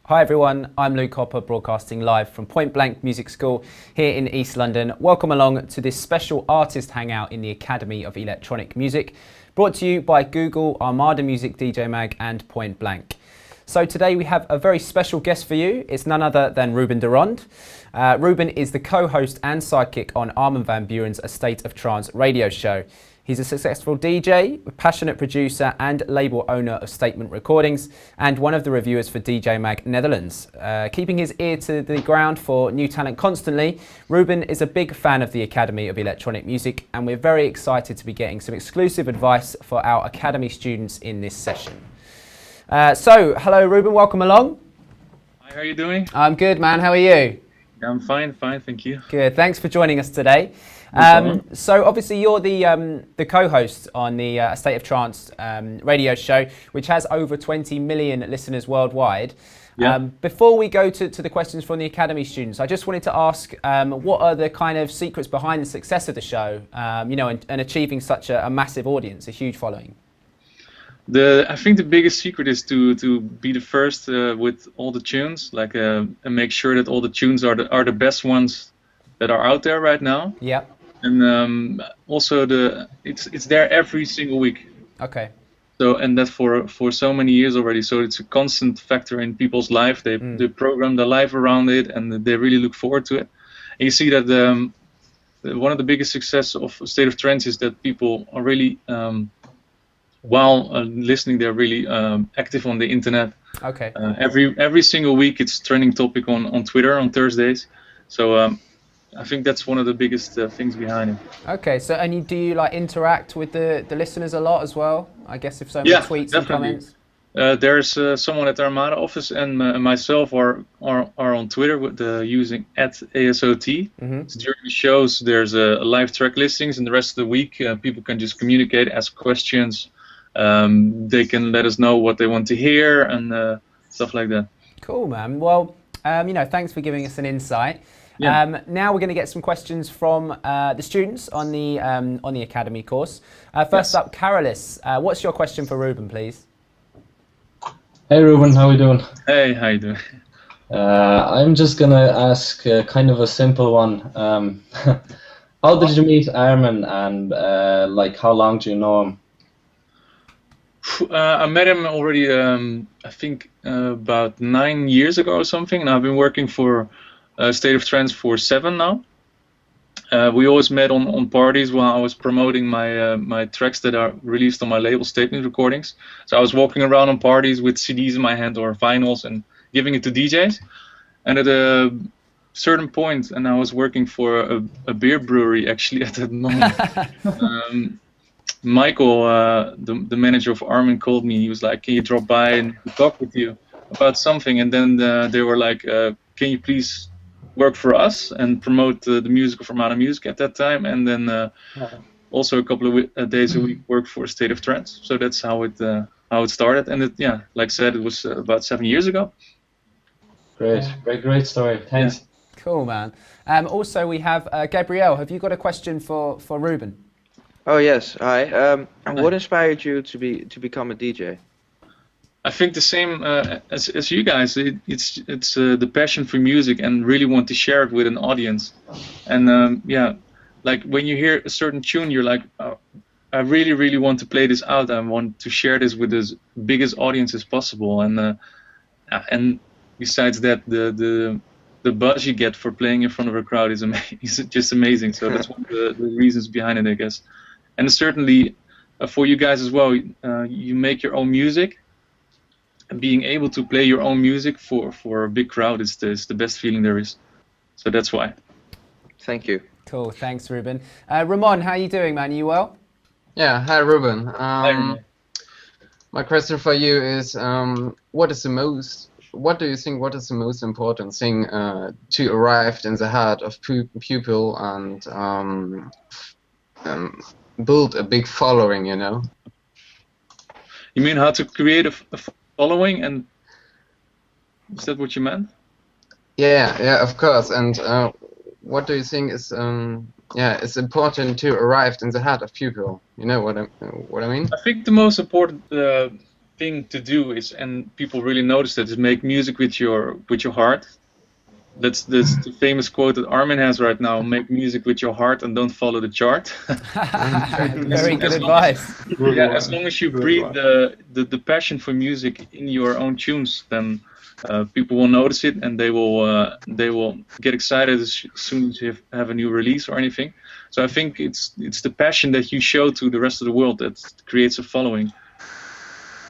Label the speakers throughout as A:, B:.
A: Hi everyone, I'm Luke Hopper, broadcasting live from Point Blank Music School here in East London. Welcome along to this special artist hangout in the Academy of Electronic Music, brought to you by Google, Armada Music, DJ Mag and Point Blank. So today we have a very special guest for you. It's none other than Ruben de Ronde. Ruben is the co-host and sidekick on Armin van Buuren's A State of Trance radio show. He's a successful DJ, passionate producer and label owner of Statement Recordings, and one of the reviewers for DJ Mag Netherlands. Keeping his ear to the ground for new talent constantly, Ruben is a big fan of the Academy of Electronic Music, and we're very excited to be getting some exclusive advice for our Academy students in this session. So, hello Ruben, welcome along.
B: Hi, how are you doing?
A: I'm good, man. How are you?
B: I'm fine, thank you.
A: Good, thanks for joining us today. So obviously you're the co-host on the State of Trance radio show, which has over 20 million listeners worldwide.
B: Yeah.
A: Before we go to the questions from the Academy students, I just wanted to ask, what are the kind of secrets behind the success of the show, and achieving such a massive audience, a huge following?
B: I think the biggest secret is to be the first with all the tunes, and make sure that all the tunes are the best ones that are out there right now.
A: Yeah.
B: And also it's there every single week.
A: Okay.
B: So and that for so many years already. So it's a constant factor in people's life. They program their life around it, and they really look forward to it. And you see that one of the biggest success of State of Trance is that people are really while listening, they're really active on the internet.
A: Okay.
B: Every single week, it's trending topic on Twitter on Thursdays. So I think that's one of the biggest things behind it.
A: Okay. So do you like interact with the listeners a lot as well? I guess if so many tweets
B: definitely.
A: and comments.
B: There's someone at the Armada office and myself are on Twitter with using @ASOT.
A: Mm-hmm.
B: So during the shows, there's live track listings, and the rest of the week, people can just communicate, ask questions. They can let us know what they want to hear and stuff like that.
A: Cool, man. Well, thanks for giving us an insight.
B: Yeah.
A: Now we're going to get some questions from the students on the Academy course. First up, Carolis, what's your question for Ruben, please?
C: Hey Ruben, how are you doing?
B: Hey, how you doing?
C: I'm just gonna ask kind of a simple one. How did you meet Armin, and how long do you know him?
B: I met him already, I think, about 9 years ago or something, and I've been working for State of Trance for 7 now. We always met on parties while I was promoting my tracks that are released on my label Statement Recordings. So I was walking around on parties with CDs in my hand or vinyls and giving it to DJs. And at a certain point, and I was working for a beer brewery actually at that moment. Michael, the manager of Armin, called me. He was like, "Can you drop by and talk with you about something?" And then they were like, "Can you please work for us and promote the music of Armada Music at that time?" And then also a couple of days a week work for State of Trance. So that's how it started. And like I said, it was about 7 years ago.
C: Great story. Thanks.
B: Yeah.
A: Cool, man. Also, we have Gabrielle. Have you got a question for Ruben?
D: Oh yes, hi. What inspired you to become a DJ?
B: I think the same as you guys. It's the passion for music and really want to share it with an audience. And like when you hear a certain tune, you're like, I really want to play this out. I want to share this with as biggest audience as possible. And besides that, the buzz you get for playing in front of a crowd is just amazing. So that's one of the reasons behind it, I guess. And certainly for you guys as well, you make your own music. And being able to play your own music for a big crowd is the best feeling there is. So that's why.
D: Thank you.
A: Cool, thanks Ruben. Ramon, how are you doing, man? You well?
E: Yeah, hi Ruben.
B: Hi, Ruben.
E: My question for you is, what do you think what is the most important thing to arrive in the heart of people and build a big following, You
B: mean how to create a following, and is that what you meant?
E: Yeah, of course. And what do you think is it's important to arrive in the heart of people? You know what I mean?
B: I think the most important thing to do is, and people really notice that, is make music with your heart. That's the famous quote that Armin has right now: "Make music with your heart and don't follow the chart."
A: Very good advice.
B: Yeah, as long as you breathe the passion for music in your own tunes, then people will notice it, and they will get excited as soon as you have a new release or anything. So I think it's the passion that you show to the rest of the world that creates a following.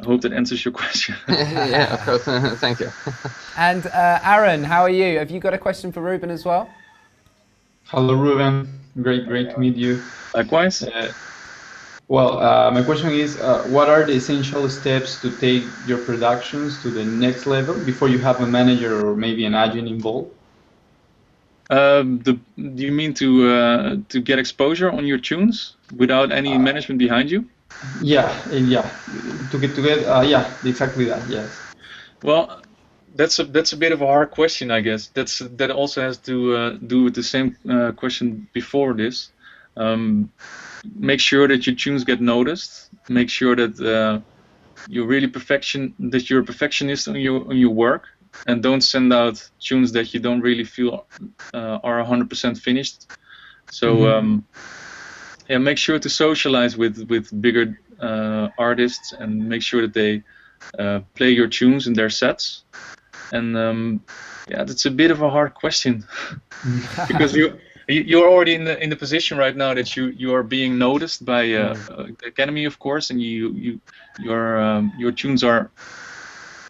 B: I hope that answers your question.
E: Yeah, of course. Thank you.
A: And Aaron, how are you? Have you got a question for Ruben as well?
F: Hello, Ruben. Great to meet you.
B: Likewise.
F: My question is, what are the essential steps to take your productions to the next level before you have a manager or maybe an agent involved?
B: Do you mean to get exposure on your tunes without any management behind you?
F: Yeah. To get exactly that. Yes.
B: Well, that's a bit of a hard question, I guess. That also has to do with the same question before this. Make sure that your tunes get noticed. Make sure that you're a perfectionist on your work, and don't send out tunes that you don't really feel are 100% finished. So make sure to socialize with bigger artists and make sure that they play your tunes in their sets. And that's a bit of a hard question because you're already in the position right now that you are being noticed by the Academy, of course, and your tunes are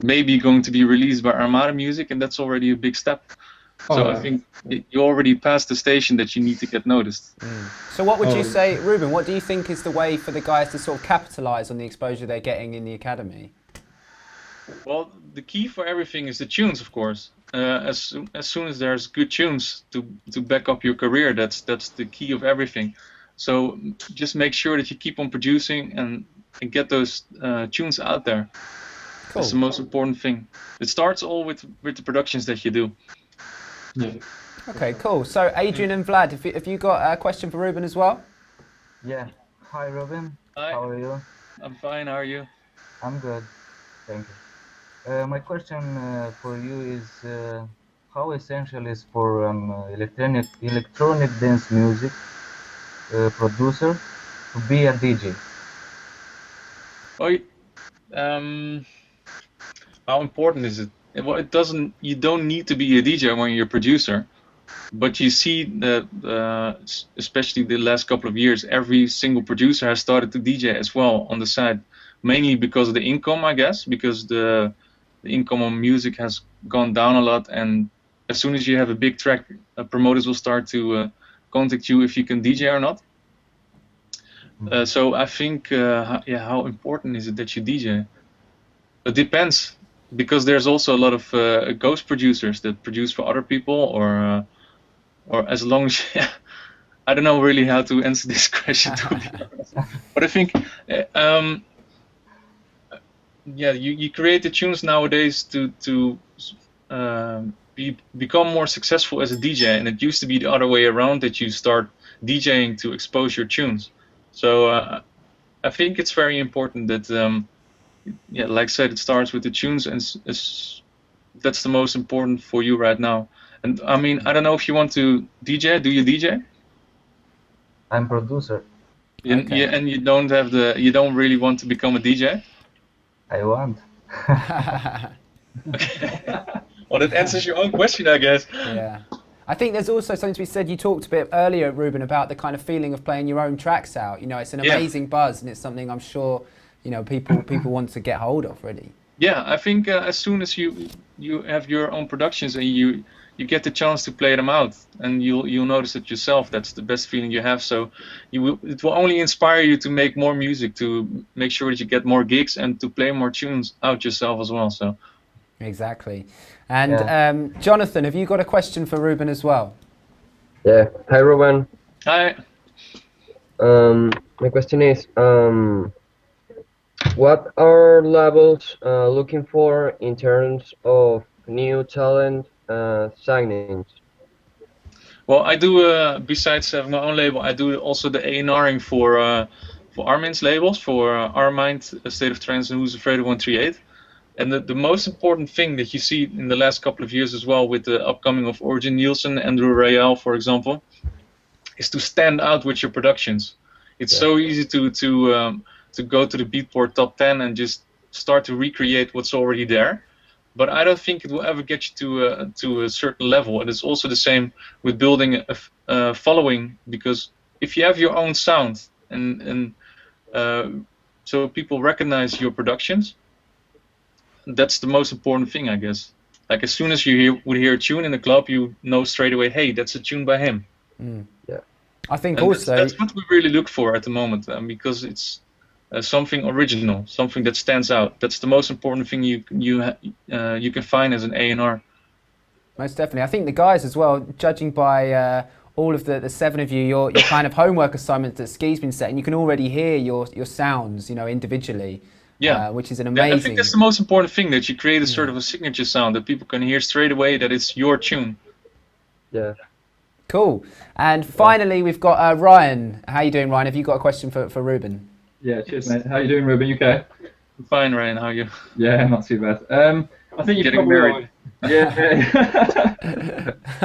B: maybe going to be released by Armada Music, and that's already a big step. So I think you already passed the station that you need to get noticed.
A: So what would you say, Ruben, what do you think is the way for the guys to sort of capitalize on the exposure they're getting in the Academy?
B: Well, the key for everything is the tunes, of course. As soon as there's good tunes to back up your career, that's the key of everything. So just make sure that you keep on producing and get those tunes out there. Cool. That's the most important thing. It starts all with the productions that you do.
F: Yeah.
A: Okay, cool. So Adrian and Vlad, have you got a question for Ruben as well?
G: Yeah. Hi, Ruben.
B: Hi.
G: How are you?
B: I'm fine. How are you?
G: I'm good. Thank you. My question for you is how essential is for electronic dance music producer to be a DJ?
B: How important is it? Well, you don't need to be a DJ when you're a producer, but you see that especially the last couple of years, every single producer has started to DJ as well on the side, mainly because of the income, I guess, because the income on music has gone down a lot, and as soon as you have a big track, promoters will start to contact you if you can DJ or not. So I think, how important is it that you DJ? It depends. Because there's also a lot of ghost producers that produce for other people, or as long as I don't know really how to answer this question, to be honest. But I think you create the tunes nowadays to become more successful as a DJ, and it used to be the other way around, that you start DJing to expose your tunes. So I think it's very important that. Like I said, it starts with the tunes, and that's the most important for you right now. And I mean, I don't know if you want to DJ. Do you DJ?
G: I'm producer.
B: Okay. And you don't really want to become a DJ?
G: I want.
B: Okay. Well, that answers your own question, I guess.
A: Yeah. I think there's also something to be said. You talked a bit earlier, Ruben, about the kind of feeling of playing your own tracks out. You know, it's an amazing buzz, and it's something I'm sure people want to get hold of, really.
B: Yeah, I think as soon as you have your own productions and you get the chance to play them out, and you'll notice it yourself. That's the best feeling you have. So it will only inspire you to make more music, to make sure that you get more gigs, and to play more tunes out yourself as well. So
A: exactly. And Jonathan, have you got a question for Ruben as well?
H: Yeah. Hi, Ruben.
B: Hi.
H: My question is, what are labels looking for in terms of new talent signings?
B: Well, I do besides having my own label, I do also the A&Ring for Armin's labels, for Armind, State of Trance, and Who's Afraid of 138. And the most important thing that you see in the last couple of years as well, with the upcoming of Origin Nielsen, Andrew Rayel, for example, is to stand out with your productions. It's so easy to go to the Beatport top 10 and just start to recreate what's already there. But I don't think it will ever get you to a certain level. And it's also the same with building a following, because if you have your own sound and so people recognize your productions, that's the most important thing, I guess. Like as soon as you would hear a tune in the club, you know straight away, hey, that's a tune by him.
H: Yeah.
A: I think
B: And
A: also
B: that's what we really look for at the moment, because it's something original, something that stands out. That's the most important thing you can find as an A&R.
A: most definitely. I think the guys as well, judging by all of the 7 of you, your kind of homework assignments that Ski's been setting, you can already hear your sounds, individually.
B: Yeah,
A: which is an
B: yeah,
A: amazing.
B: I think that's the most important thing, that you create a sort of a signature sound that people can hear straight away that it's your tune.
H: Yeah.
A: Cool. And finally, we've got Ryan. How you doing, Ryan? Have you got a question for Ruben?
F: Yeah, cheers, mate. How you doing, Ruben? You okay?
B: I'm fine, Ryan. How are you?
F: Yeah, not too bad. I think you're
B: Getting
F: probably
B: married.
F: Yeah.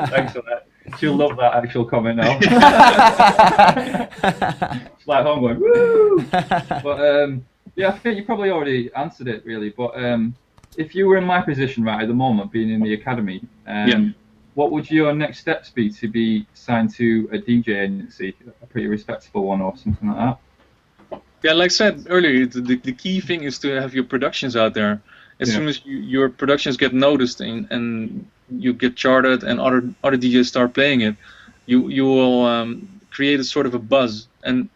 F: Thanks for that. She'll love that actual comment now. It's like home going, woo! But yeah, I think you probably already answered it, really. But if you were in my position right at the moment, being in the academy, what would your next steps be to be signed to a DJ agency, a pretty respectable one or something like that?
B: Yeah, like I said earlier, the key thing is to have your productions out there. As soon as your productions get noticed and you get charted and other DJs start playing it, you will create a sort of a buzz, and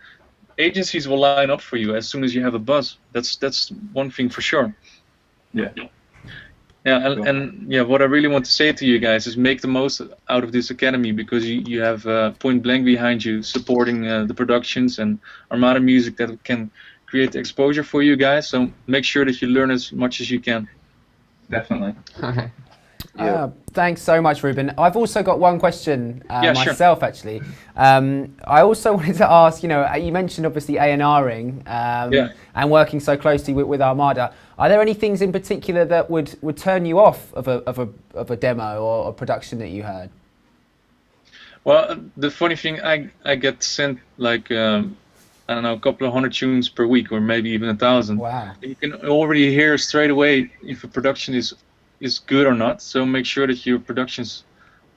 B: agencies will line up for you as soon as you have a buzz. That's one thing for sure.
F: Yeah.
B: Yeah, and yeah, what I really want to say to you guys is make the most out of this academy, because you have Point Blank behind you supporting the productions and Armada Music that can create exposure for you guys. So make sure that you learn as much as you can.
F: Definitely.
A: Thanks so much, Ruben. I've also got one question myself,
B: sure.
A: actually. I also wanted to ask, you mentioned obviously A&Ring and working so closely with Armada. Are there any things in particular that would turn you off of a demo or a production that you heard?
B: Well, the funny thing, I get sent like I don't know, a couple of 100 tunes per week, or maybe even 1,000.
A: Wow!
B: You can already hear straight away if a production is good or not. So make sure that your productions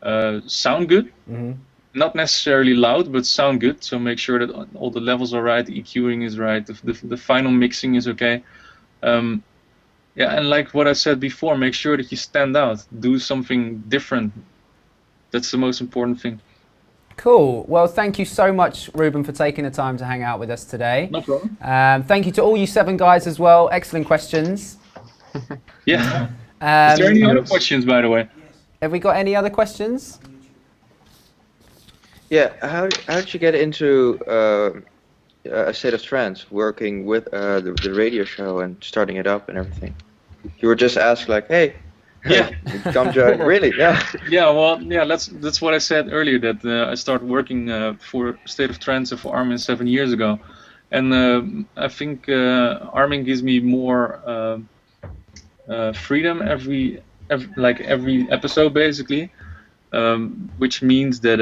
B: sound good.
A: Mm-hmm.
B: Not necessarily loud, but sound good. So make sure that all the levels are right, the EQing is right, the final mixing is okay. Yeah, and like what I said before, make sure that you stand out, do something different. That's the most important thing.
A: Cool. Well, thank you so much, Ruben, for taking the time to hang out with us today.
B: No problem.
A: Thank you to all you 7 guys as well. Excellent questions.
B: Yeah. Is there any other questions, by the way?
A: Have we got any other questions?
D: Yeah, how did you get into a State of Trance, working with the radio show and starting it up and everything? You were just asked like, hey, come join. Really? Yeah.
B: Yeah. Well, yeah. That's what I said earlier. That I started working for State of Trance for Armin 7 years ago, and I think Armin gives me more freedom every episode basically, which means that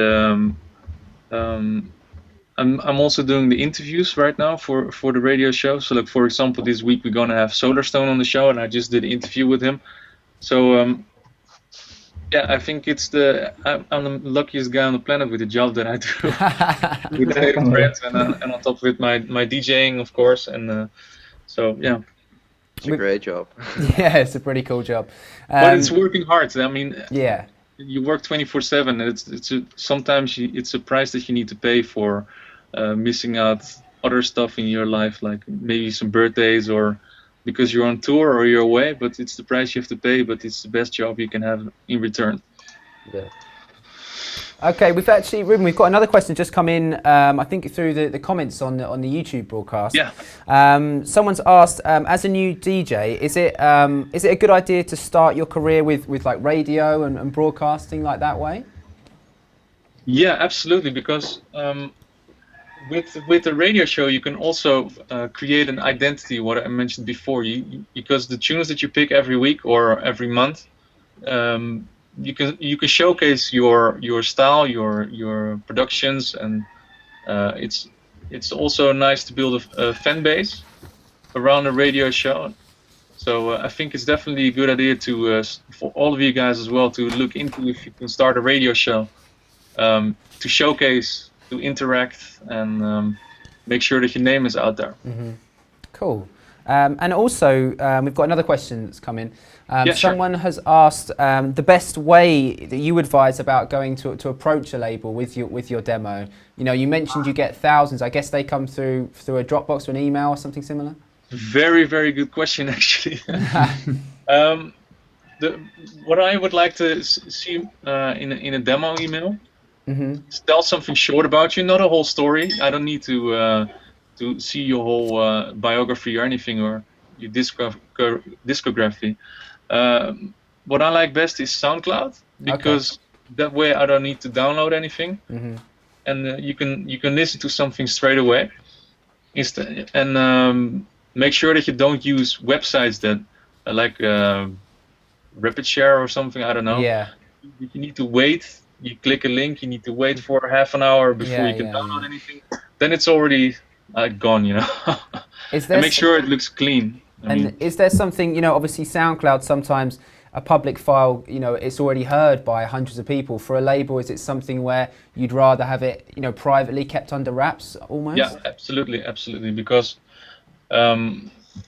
B: I'm also doing the interviews right now for the radio show. So like, for example, this week we're gonna have Solarstone on the show, and I just did an interview with him. So yeah, I think I'm the luckiest guy on the planet with the job that I do with State of Trance, and on top of it my DJing, of course, and so yeah.
D: It's a great job.
A: Yeah, it's a pretty cool job.
B: But it's working hard. I mean,
A: yeah,
B: you work 24/7. Sometimes it's a price that you need to pay for missing out other stuff in your life, like maybe some birthdays or because you're on tour or you're away. But it's the price you have to pay. But it's the best job you can have in return.
H: Yeah.
A: Okay, Ruben, we've got another question just come in, I think through the comments on the YouTube broadcast.
B: Yeah.
A: Someone's asked, as a new DJ, is it a good idea to start your career with like radio and broadcasting like that way?
B: Yeah, absolutely, because with the radio show, you can also create an identity. What I mentioned before, because the tunes that you pick every week or every month, you can showcase your style, your productions, and it's also nice to build a fan base around a radio show. So I think it's definitely a good idea to for all of you guys as well to look into if you can start a radio show to showcase, to interact, and make sure that your name is out there.
A: Cool. And also, we've got another question that's come in.
B: Yeah,
A: someone has asked the best way that you advise about going to approach a label with your demo. You know, you mentioned you get thousands. I guess they come through a Dropbox or an email or something similar.
B: Very, very good question, actually. What I would like to see in a demo email, tell something short about you, not a whole story. I don't need to see your whole biography or anything, or your discography. What I like best is SoundCloud, because that way I don't need to download anything, and you can listen to something straight away. And make sure that you don't use websites that like RapidShare or something. I don't know.
A: Yeah.
B: You need to wait. You click a link. You need to wait for half an hour before you can download anything. Then it's already gone, you know. And make sure it looks clean. I mean,
A: is there something, you know, obviously SoundCloud, sometimes a public file, you know, it's already heard by hundreds of people. For a label, is it something where you'd rather have it, you know, privately kept under wraps almost?
B: Yeah, absolutely, because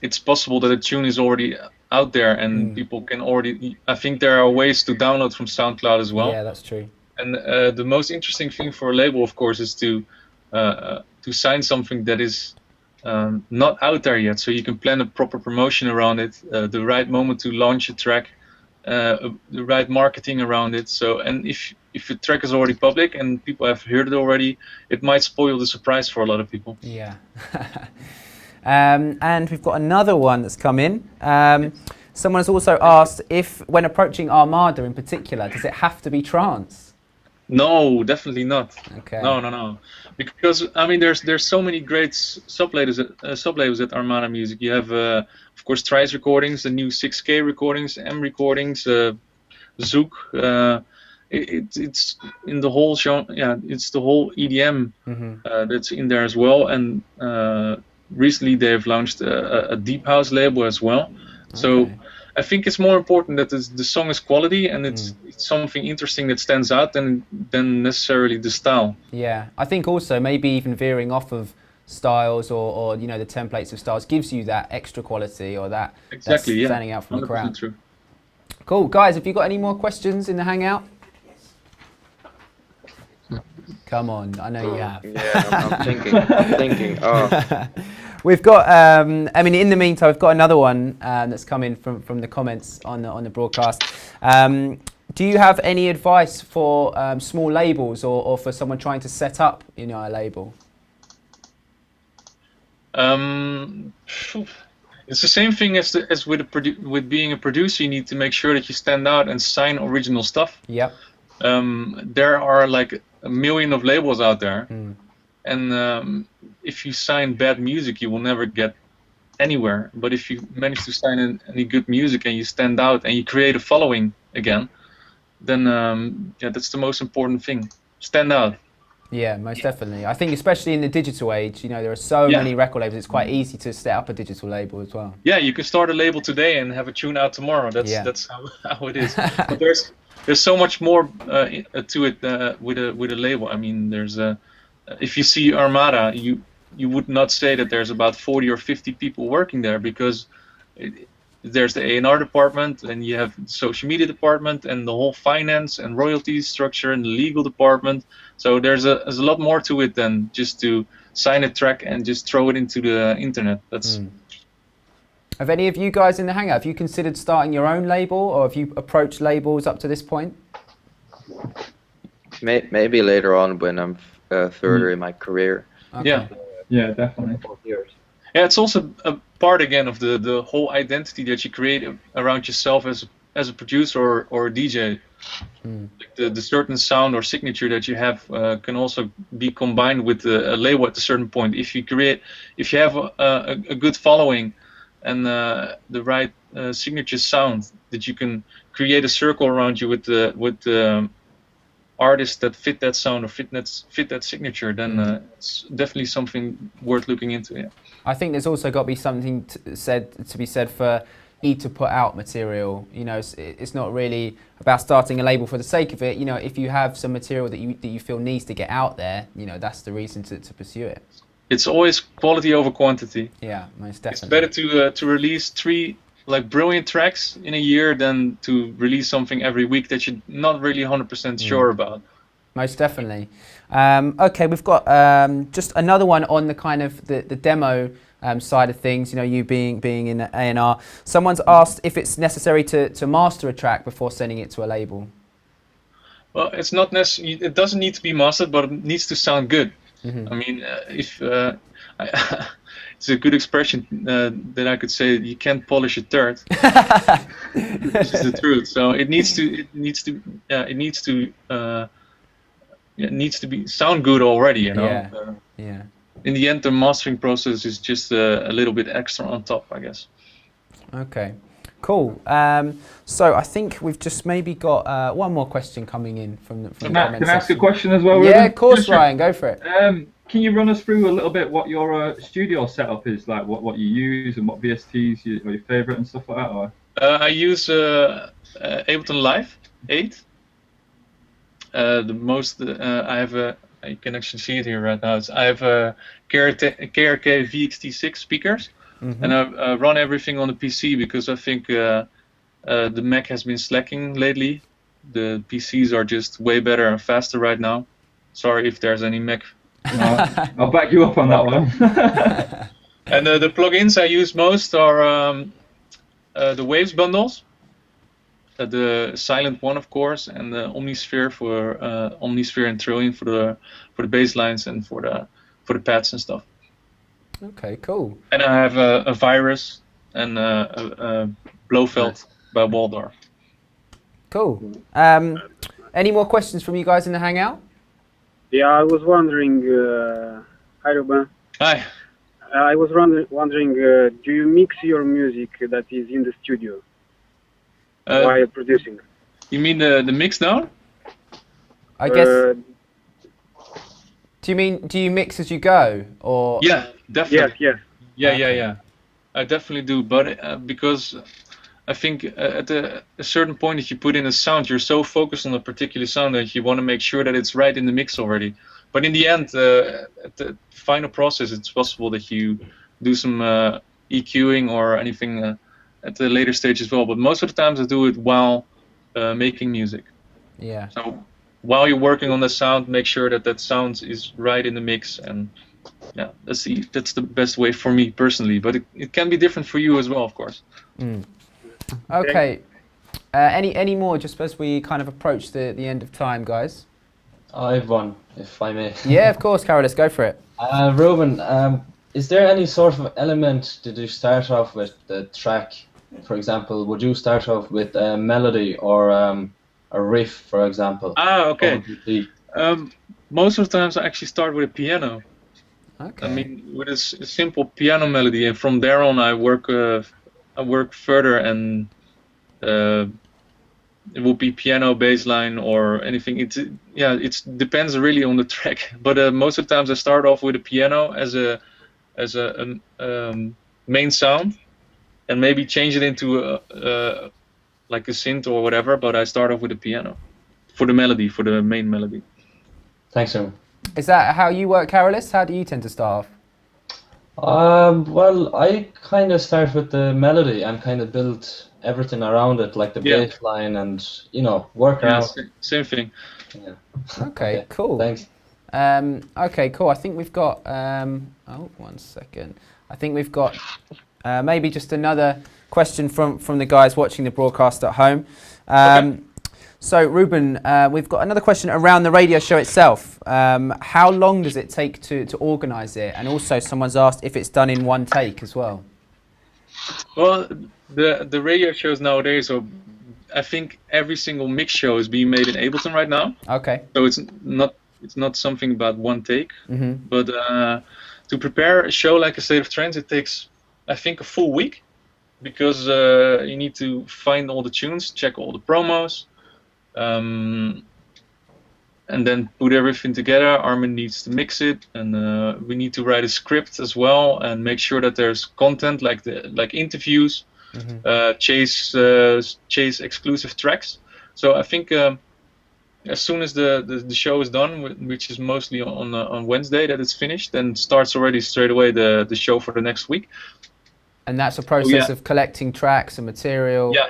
B: it's possible that a tune is already out there and people can already. I think there are ways to download from SoundCloud as well.
A: Yeah, that's true.
B: And the most interesting thing for a label, of course, is to sign something that is not out there yet, so you can plan a proper promotion around it, the right moment to launch a track, the right marketing around it. So, and if the track is already public and people have heard it already, it might spoil the surprise for a lot of people.
A: Yeah. And we've got another one that's come in. Someone has also asked if, when approaching Armada in particular, does it have to be trance?
B: No, definitely not.
A: Okay.
B: No. Because I mean, there's so many great sublabels at Armada Music. You have, of course, Trice Recordings, the new 6K recordings, M recordings, Zouk. It's in the whole show. Yeah, it's the whole EDM that's in there as well. And recently they've launched a deep house label as well. So I think it's more important that the song is quality and it's something interesting that stands out than necessarily the style.
A: Yeah, I think also maybe even veering off of styles or you know, the templates of styles gives you that extra quality or that standing out from the crowd.
B: True.
A: Cool, guys. Have you got any more questions in the Hangout? Come on, I know you have.
D: Yeah, I'm thinking. Oh.
A: We've got, I mean, in the meantime, we've got another one that's come in from the comments on the broadcast. Do you have any advice for small labels or for someone trying to set up, you know, a label?
B: It's the same thing as with being a producer. You need to make sure that you stand out and sign original stuff.
A: Yep.
B: There are like a million of labels out there, and if you sign bad music, you will never get anywhere. But if you manage to sign any good music and you stand out and you create a following again, then yeah, that's the most important thing. Stand out.
A: Yeah, most definitely. I think especially in the digital age, you know, there are so many record labels. It's quite easy to set up a digital label as well.
B: Yeah, you can start a label today and have a tune out tomorrow. That's how it is. But there's so much more to it with a label. I mean, there's if you see Armada, you would not say that there's about 40 or 50 people working there, because there's the A&R department, and you have the social media department, and the whole finance and royalties structure, and the legal department. So there's a lot more to it than just to sign a track and just throw it into the internet. That's.
A: Have any of you guys in the Hangout, have you considered starting your own label, or have you approached labels up to this point?
D: Maybe later on when I'm further in my career.
A: Okay.
F: Yeah, definitely.
B: Yeah, it's also a part again of the whole identity that you create around yourself as as a producer or a DJ. Like the certain sound or signature that you have can also be combined with a label at a certain point. If you have a good following and the right signature sound, that you can create a circle around you with the artists that fit that sound or fit that signature, then it's definitely something worth looking into. Yeah.
A: I think there's also got to be something to be said for to put out material. You know, it's not really about starting a label for the sake of it. You know, if you have some material that you feel needs to get out there, you know, that's the reason to pursue it.
B: It's always quality over quantity.
A: Yeah, most definitely.
B: It's better to release 3 like brilliant tracks in a year than to release something every week that you're not really 100% sure about.
A: Most definitely. Okay, we've got just another one on the kind of the demo side of things. You know, you being in A&R. Someone's asked if it's necessary to master a track before sending it to a label.
B: Well, it's not necessary. It doesn't need to be mastered, but it needs to sound good. I mean, it's a good expression that I could say you can't polish a turd, which is the truth. So it needs to be sound good already. You know.
A: Yeah.
B: In the end, the mastering process is just a little bit extra on top, I guess.
A: Okay. Cool. So I think we've just maybe got one more question coming in from the comments.
F: Can I ask a question as well,
A: Yeah,
F: Ruben?
A: of course, Ryan. Go for it.
F: Can you run us through a little bit what your studio setup is like, what you use and what VSTs are your favourite and stuff like that? Or?
B: I use Ableton Live 8. The most I have you can actually see it here right now. I have KRK VXT6 speakers. And I run everything on the PC because I think the Mac has been slacking lately. The PCs are just way better and faster right now. Sorry if there's any Mac.
F: I'll back you up on that one.
B: And the plugins I use most are the Waves bundles, the Silent One, of course, and the Omnisphere for Omnisphere and Trillion for the bass lines and for the pads and stuff.
A: Okay, cool.
B: And I have a Virus and a Blofeld by Waldorf.
A: Cool. Any more questions from you guys in the Hangout?
I: Yeah, I was wondering. Hi, Ruben.
B: Hi.
I: I was wondering, do you mix your music that is in the studio while producing?
B: You mean the mix down?
A: I guess. Do you mix as you go, or?
B: Yeah, definitely.
I: Yes.
B: Yeah. I definitely do, but because I think at a certain point, if you put in a sound, you're so focused on a particular sound that you want to make sure that it's right in the mix already. But in the end, at the final process, it's possible that you do some EQing or anything at the later stage as well. But most of the times, I do it while making music.
A: Yeah.
B: So while you're working on the sound, make sure that sound is right in the mix, and yeah, that's the best way for me personally. But it can be different for you as well, of course.
A: Okay. Any more, just as we kind of approach the end of time, guys?
C: I have one, if I may.
A: Yeah, of course, Carolus, go for it.
C: Ruben, is there any sort of element did you start off with the track? For example, would you start off with a melody or a riff, for example?
B: Okay. Most of the times I actually start with a piano.
A: Okay.
B: I mean, with a simple piano melody, and from there on I work further, and it will be piano, bass line, or anything. It depends really on the track. But most of the times I start off with a piano as a main sound, and maybe change it into like a synth or whatever. But I start off with a piano for the melody, for the main melody.
C: Thanks, Ruben.
A: Is that how you work, Carolus? How do you tend to start
C: off? Well, I kind of start with the melody and kind of build everything around it, like the bass line, and work out.
B: Same thing.
C: Yeah.
A: Okay, cool.
C: Thanks.
A: Okay, cool. I think we've got. 1 second. I think we've got maybe just another question from the guys watching the broadcast at home. So, Ruben, we've got another question around the radio show itself. How long does it take to organise it? And also, someone's asked if it's done in one take as well.
B: Well, the radio shows nowadays are I think every single mix show is being made in Ableton right now.
A: Okay.
B: So it's not something about one take.
A: Mm-hmm.
B: But to prepare a show like a State of Trance, it takes, I think, a full week, because you need to find all the tunes, check all the promos, and then put everything together. Armin needs to mix it, and we need to write a script as well, and make sure that there's content like interviews, chase exclusive tracks. So I think as soon as the show is done, which is mostly on Wednesday that it's finished, then starts already straight away the show for the next week.
A: And that's a process of collecting tracks and material.
B: Yeah.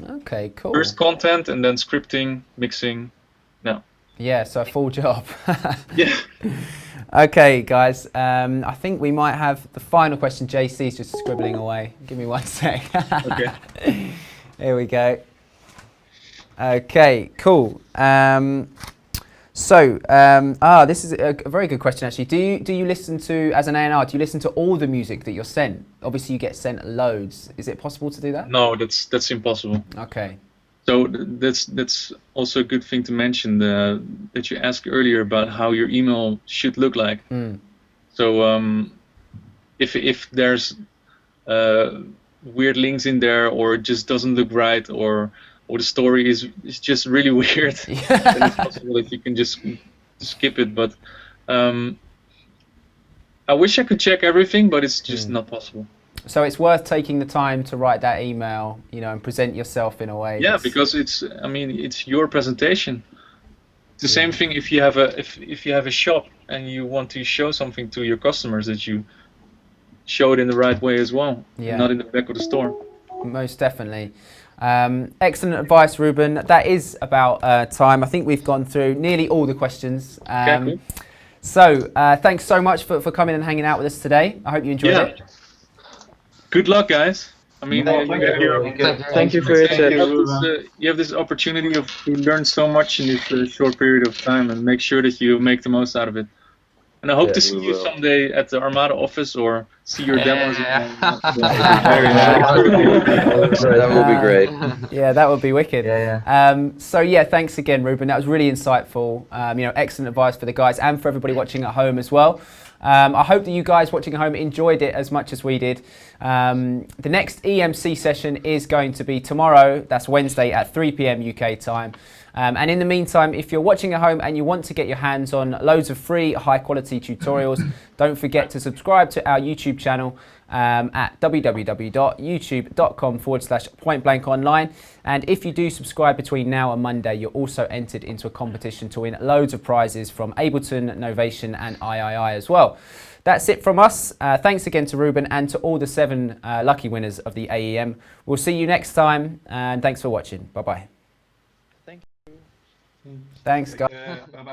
A: Okay, cool.
B: First content, and then scripting, mixing.
A: Yeah, so a full job.
B: Yeah.
A: Okay, guys. I think we might have the final question. JC's just scribbling away. Give me 1 sec.
B: Okay.
A: Here we go. Okay, cool. This is a very good question, actually. Do you listen to, as an A&R, do you listen to all the music that you're sent? Obviously, you get sent loads. Is it possible to do that?
B: No, that's impossible.
A: Okay.
B: So that's also a good thing to mention, that you asked earlier about how your email should look like. So if there's weird links in there, or it just doesn't look right, or the story is just really weird, then it's possible that you can just skip it. But I wish I could check everything, but it's just not possible.
A: So it's worth taking the time to write that email, and present yourself in a way.
B: Yeah, because it's your presentation. It's the same thing if you have a shop and you want to show something to your customers, that you show it in the right way as well, not in the back of the store.
A: Most definitely. Excellent advice, Ruben. That is about time. I think we've gone through nearly all the questions.
B: Cool.
A: So thanks so much for coming and hanging out with us today. I hope you enjoyed it.
B: Good luck, guys.
D: Thank you for your tips.
B: You have this opportunity to learn so much in this short period of time, and make sure that you make the most out of it. And I hope to see you someday at the Armada office, or see your demos.
D: That will be great.
A: Yeah, that would be wicked. So thanks again, Ruben. That was really insightful. Excellent advice for the guys and for everybody watching at home as well. I hope that you guys watching at home enjoyed it as much as we did. The next EMC session is going to be tomorrow. That's Wednesday at 3 p.m. UK time. And in the meantime, if you're watching at home and you want to get your hands on loads of free, high-quality tutorials, don't forget to subscribe to our YouTube channel at www.youtube.com/pointblankonline. And if you do subscribe between now and Monday, you're also entered into a competition to win loads of prizes from Ableton, Novation and III as well. That's it from us. Thanks again to Ruben and to all the 7 lucky winners of the AEM. We'll see you next time, and thanks for watching. Bye-bye.
D: Thank you.
A: Thanks, guys.
F: Bye-bye.